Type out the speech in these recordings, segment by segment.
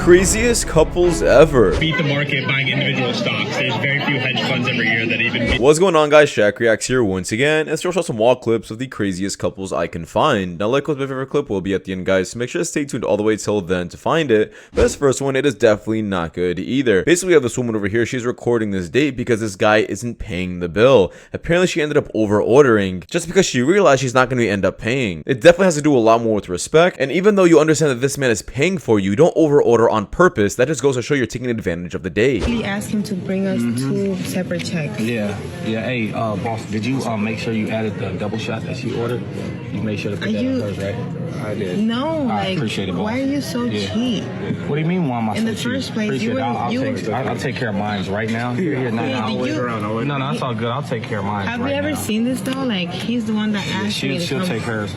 craziest couples ever. Beat the market buying individual stocks. There's very few hedge funds every year that even beat. What's going on, guys? Shak-Reacts here once again. Let's show some wall clips of the craziest couples I can find. Now, like with my favorite clip will be at the end, guys, so make sure to stay tuned all the way till then to find it. But this first one, it is definitely not good either. Basically, we have this woman over here. She's recording this date because this guy isn't paying the bill. Apparently, she ended up over ordering just because she realized she's not going to end up paying. It definitely has to do a lot more with respect. And even though you understand that this man is paying for you, don't over order on purpose. That just goes to show you're taking advantage of the date. We asked him to bring us 2 separate checks. Yeah. Hey, boss, did you make sure you added the double shot that she ordered? You made sure to put that in hers, right? I did. No, I appreciate it, boss. why are you so cheap? What do you mean, why am I so cheap? In the first place, I'll take care of mine right now. Here, no, that's all good. I'll take care of mine. Have you ever seen this though? Like, he's the one that asked me to she'll come. take hers.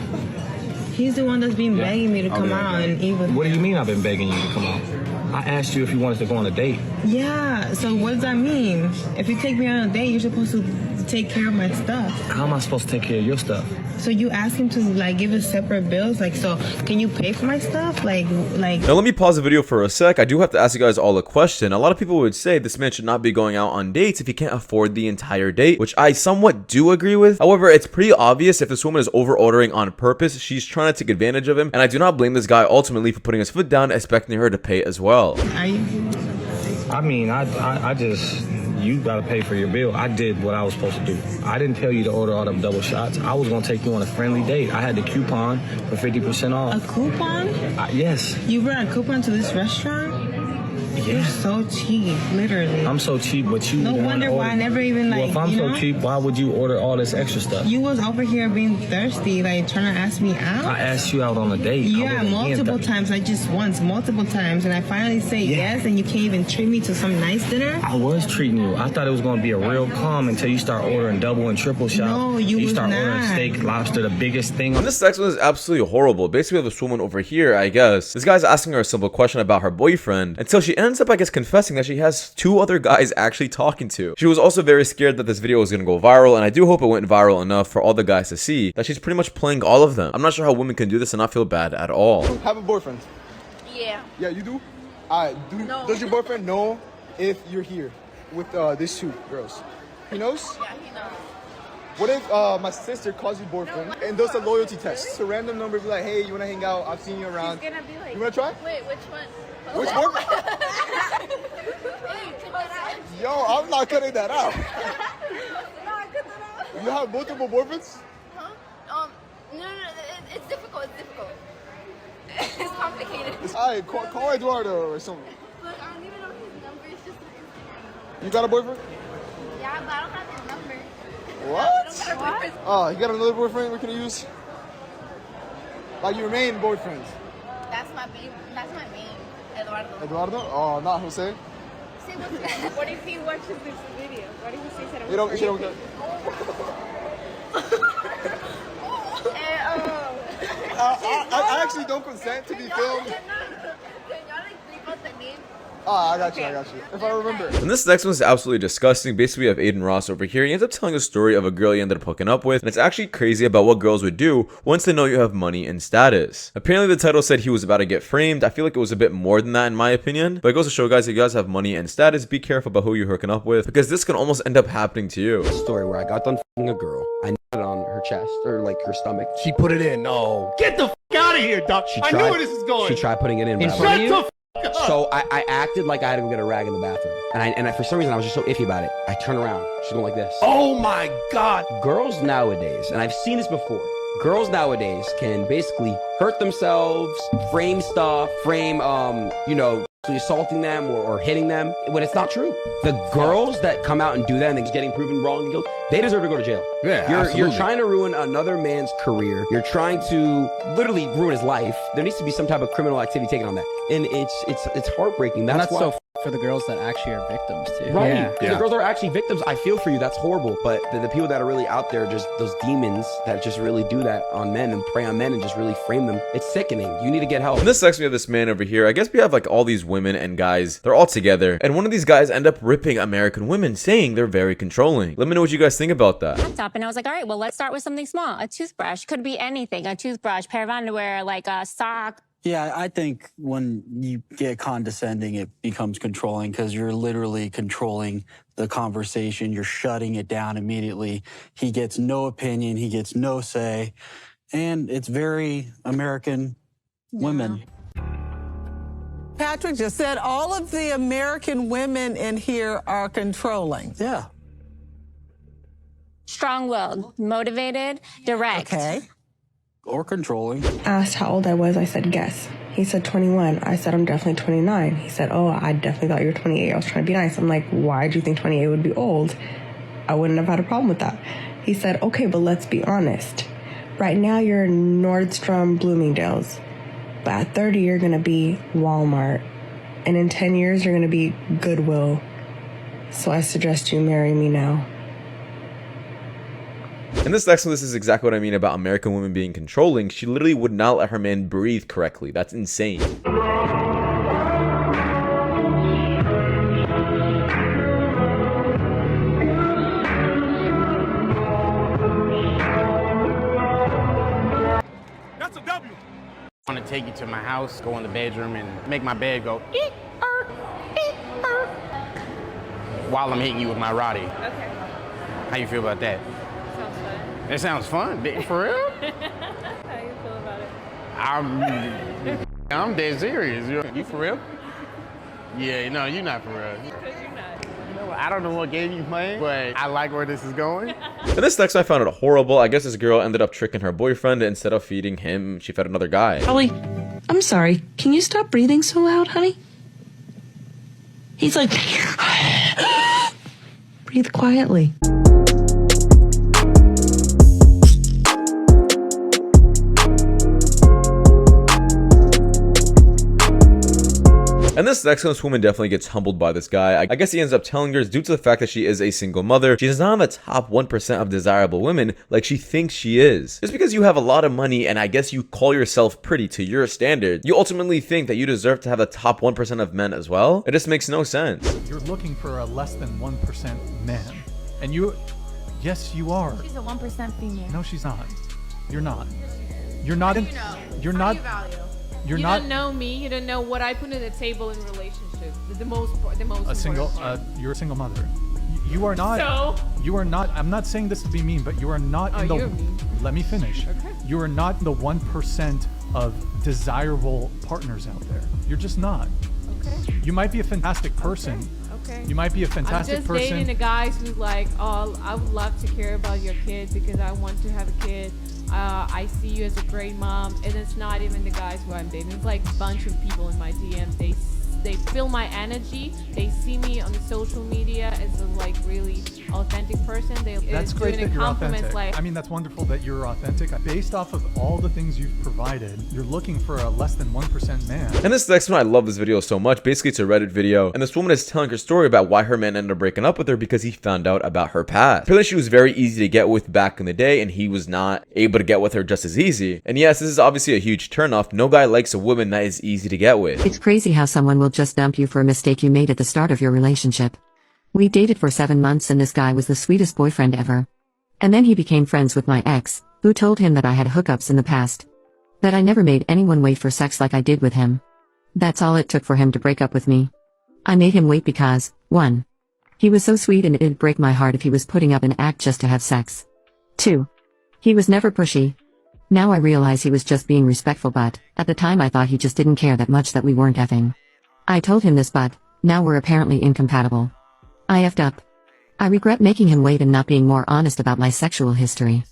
He's the one that's been begging me to come out and eat with. What do you mean I've been begging you to come out? I asked you if you wanted to go on a date. Yeah, so what does that mean? If you take me on a date, you're supposed to take care of my stuff. How am I supposed to take care of your stuff? So you ask him to like give us separate bills? Like, so can you pay for my stuff? Like. Now let me pause the video for a sec. I do have to ask you guys all a question. A lot of people would say this man should not be going out on dates if he can't afford the entire date, which I somewhat do agree with. However, it's pretty obvious if this woman is over ordering on purpose, she's trying to take advantage of him. And I do not blame this guy ultimately for putting his foot down, expecting her to pay as well. Are you? I mean, I just, you gotta pay for your bill. I did what I was supposed to do. I didn't tell you to order all them double shots. I was gonna take you on a friendly date. I had the coupon for 50% off. A coupon? Yes. You brought a coupon to this restaurant? Yeah. You're so cheap, literally. I'm so cheap, but you. No wonder why I never even like. Well, if I'm so cheap, why would you order all this extra stuff? You was over here being thirsty, like trying to ask me out. I asked you out on a date. Yeah, multiple times, like just once, multiple times, and I finally say yes, and you can't even treat me to some nice dinner. I was treating you. I thought it was gonna be a real calm until you start ordering double and triple shots. No, you was start not. ordering steak, lobster, the biggest thing. And this next one is absolutely horrible. Basically, we have this woman over here, I guess. This guy's asking her a simple question about her boyfriend until she ends up, I guess, confessing that she has 2 other guys actually talking to. She was also very scared that this video was gonna go viral, and I do hope it went viral enough for all the guys to see that she's pretty much playing all of them. I'm not sure how women can do this and not feel bad at all. Have a boyfriend? Yeah. Yeah, you do? Alright, No. Does your boyfriend know if you're here with these 2 girls? He knows? Yeah, he knows. What if my sister calls you boyfriend and does a loyalty test? It's a random number, be like, hey, you wanna hang out? I've seen you around. He's gonna be like, You wanna try? wait, which one? Which boyfriend? Hey, cut that out. Yo, I'm not cutting that out. No, I cut that out. You have multiple boyfriends? Huh? No, it's difficult. It's difficult. It's complicated. Alright, call Eduardo or something. Look, I don't even know his number. It's just like, You got a boyfriend? yeah, but I don't have his number. What? I don't got a boyfriend. Oh, you got another boyfriend we can use? Like your main boyfriend? That's my main. Eduardo. Eduardo? Oh, not Jose? See, what if he watches this video? What if he says that? You don't get. I actually don't consent to be filmed. Can y'all like leave out the name? Oh, I got you. If I remember. And this next one is absolutely disgusting. Basically, we have Aiden Ross over here. He ends up telling a story of a girl he ended up hooking up with, and it's actually crazy about what girls would do once they know you have money and status. Apparently, the title said he was about to get framed. I feel like it was a bit more than that in my opinion, but it goes to show, guys, if you guys have money and status, be careful about who you're hooking up with, because this can almost end up happening to you. Story where I got done f***ing a girl. I put it on her chest or like her stomach. She put it in. No. Get the f out of here, Doc. I knew where this is going. She tried putting it in. In front of you? So I acted like I had to go get a rag in the bathroom. And I for some reason, I was just so iffy about it. I turn around. She's going like this. Oh my God. Girls nowadays, and I've seen this before, girls nowadays can basically hurt themselves, frame stuff, assaulting them or hitting them when it's not true. The girls that come out and do that and they're getting proven wrong and guilt, they deserve to go to jail. Yeah, you're trying to ruin another man's career. You're trying to literally ruin his life. There needs to be some type of criminal activity taken on that, and it's heartbreaking. That's why. So for the girls that actually are victims too. Right. Yeah. The girls are actually victims. I feel for you. That's horrible. But the people that are really out there, just those demons that just really do that on men and prey on men and just really frame them. It's sickening. You need to get help. In this section, we have this man over here. I guess we have like all these women and guys. They're all together. And one of these guys end up ripping American women, saying they're very controlling. Let me know what you guys think about that. Laptop, and I was like, all right, well, let's start with something small. A toothbrush. Could be anything. A toothbrush, pair of underwear, like a sock, Yeah, I think when you get condescending, it becomes controlling because you're literally controlling the conversation. You're shutting it down immediately. He gets no opinion. He gets no say. And it's very American women. Patrick just said all of the American women in here are controlling. Yeah. Strong-willed, motivated, direct. Okay. Or controlling. Asked how old I was, I said, guess. He said 21. I said, I'm definitely 29. He said, oh, I definitely thought you were 28. I was trying to be nice. I'm like, why do you think 28 would be old? I wouldn't have had a problem with that. He said, okay, but let's be honest. Right now, you're Nordstrom, Bloomingdale's. But at 30, you're going to be Walmart. And in 10 years, you're going to be Goodwill. So I suggest you marry me now. And this next one, this is exactly what I mean about American women being controlling. She literally would not let her man breathe correctly. That's insane. That's a W. I want to take you to my house, go in the bedroom, and make my bed go eek, while I'm hitting you with my Roddy. Okay. How you feel about that? Sounds fun. That sounds fun. For real? How you feel about it? I'm dead serious. You for real? Yeah, no, you're not for real. Because you're not. You know what? I don't know what game you playing, but I like where this is going. And this next one, I found it horrible. I guess this girl ended up tricking her boyfriend. Instead of feeding him, she fed another guy. Ollie, I'm sorry. Can you stop breathing so loud, honey? He's like, breathe quietly. And this next one, this woman definitely gets humbled by this guy. I guess he ends up telling her it's due to the fact that she is a single mother. She's not in the top 1% of desirable women like she thinks she is. Just because you have a lot of money and I guess you call yourself pretty to your standard, you ultimately think that you deserve to have the top 1% of men as well? It just makes no sense. You're looking for a less than 1% man. And yes, you are. She's a 1% female. No, she's not. You're not. You're not in, you're not. You don't know me. You don't know what I put on the table in relationships. The most a single. You're a single mother. You are not. So? You are not. I'm not saying this to be mean, but you are not in the. You're mean. Let me finish. Okay. You are not in the 1% of desirable partners out there. You're just not. Okay. You might be a fantastic person. Okay. You might be a fantastic I'm just person. dating a guy who's like, oh, I would love to care about your kid because I want to have a kid. I see you as a great mom, and it's not even the guys who I'm dating. It's like a bunch of people in my DMs. They feel my energy. They see me on the social media as a like really authentic person. That's great that you're authentic. Like, I mean, that's wonderful that you're authentic. Based off of all the things you've provided, you're looking for a less than 1% man. And this next one, I love this video so much. Basically, it's a Reddit video, and this woman is telling her story about why her man ended up breaking up with her because he found out about her past. Apparently, she was very easy to get with back in the day, and he was not able to get with her just as easy. And yes, this is obviously a huge turnoff. No guy likes a woman that is easy to get with. It's crazy how someone will just dump you for a mistake you made at the start of your relationship. We dated for 7 months and this guy was the sweetest boyfriend ever. And then he became friends with my ex, who told him that I had hookups in the past. That I never made anyone wait for sex like I did with him. That's all it took for him to break up with me. I made him wait because, 1. He was so sweet and it'd break my heart if he was putting up an act just to have sex. 2. He was never pushy. Now I realize he was just being respectful, but at the time I thought he just didn't care that much that we weren't effing. I told him this, but now we're apparently incompatible. I effed up. I regret making him wait and not being more honest about my sexual history.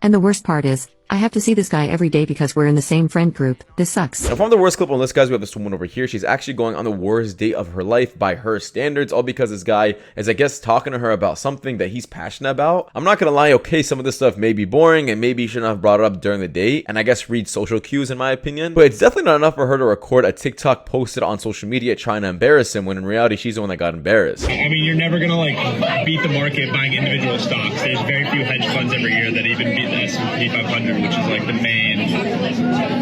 And the worst part is, I have to see this guy every day because we're in the same friend group. This sucks. Now, from the worst clip on this, guys, we have this woman over here. She's actually going on the worst date of her life by her standards, all because this guy is, I guess, talking to her about something that he's passionate about. I'm not gonna lie, okay, some of this stuff may be boring and maybe you shouldn't have brought it up during the date, and I guess read social cues in my opinion, but it's definitely not enough for her to record a TikTok posted on social media trying to embarrass him when in reality she's the one that got embarrassed. I mean, you're never gonna like beat the market buying individual stocks. There's very few hedge funds every year that even beat the S&P 500, which is like the main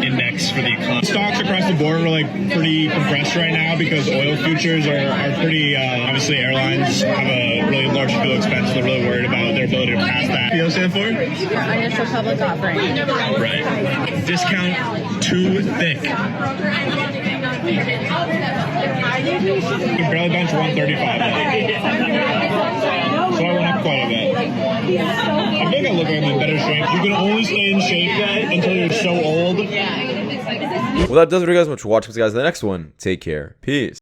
index X for the economy. Stocks across the board are like pretty compressed right now because oil futures are pretty, obviously airlines have a really large fuel expense. They're really worried about their ability to pass that. PO stand for? Your initial public offering. Right. Discount too thick. You can barely bench 135. So I went up quite a bit. I think I look like I'm in better shape. You can only stay in shape until you're so old. Well, that does it for you guys. Much for watching, guys. The next one. Take care. Peace.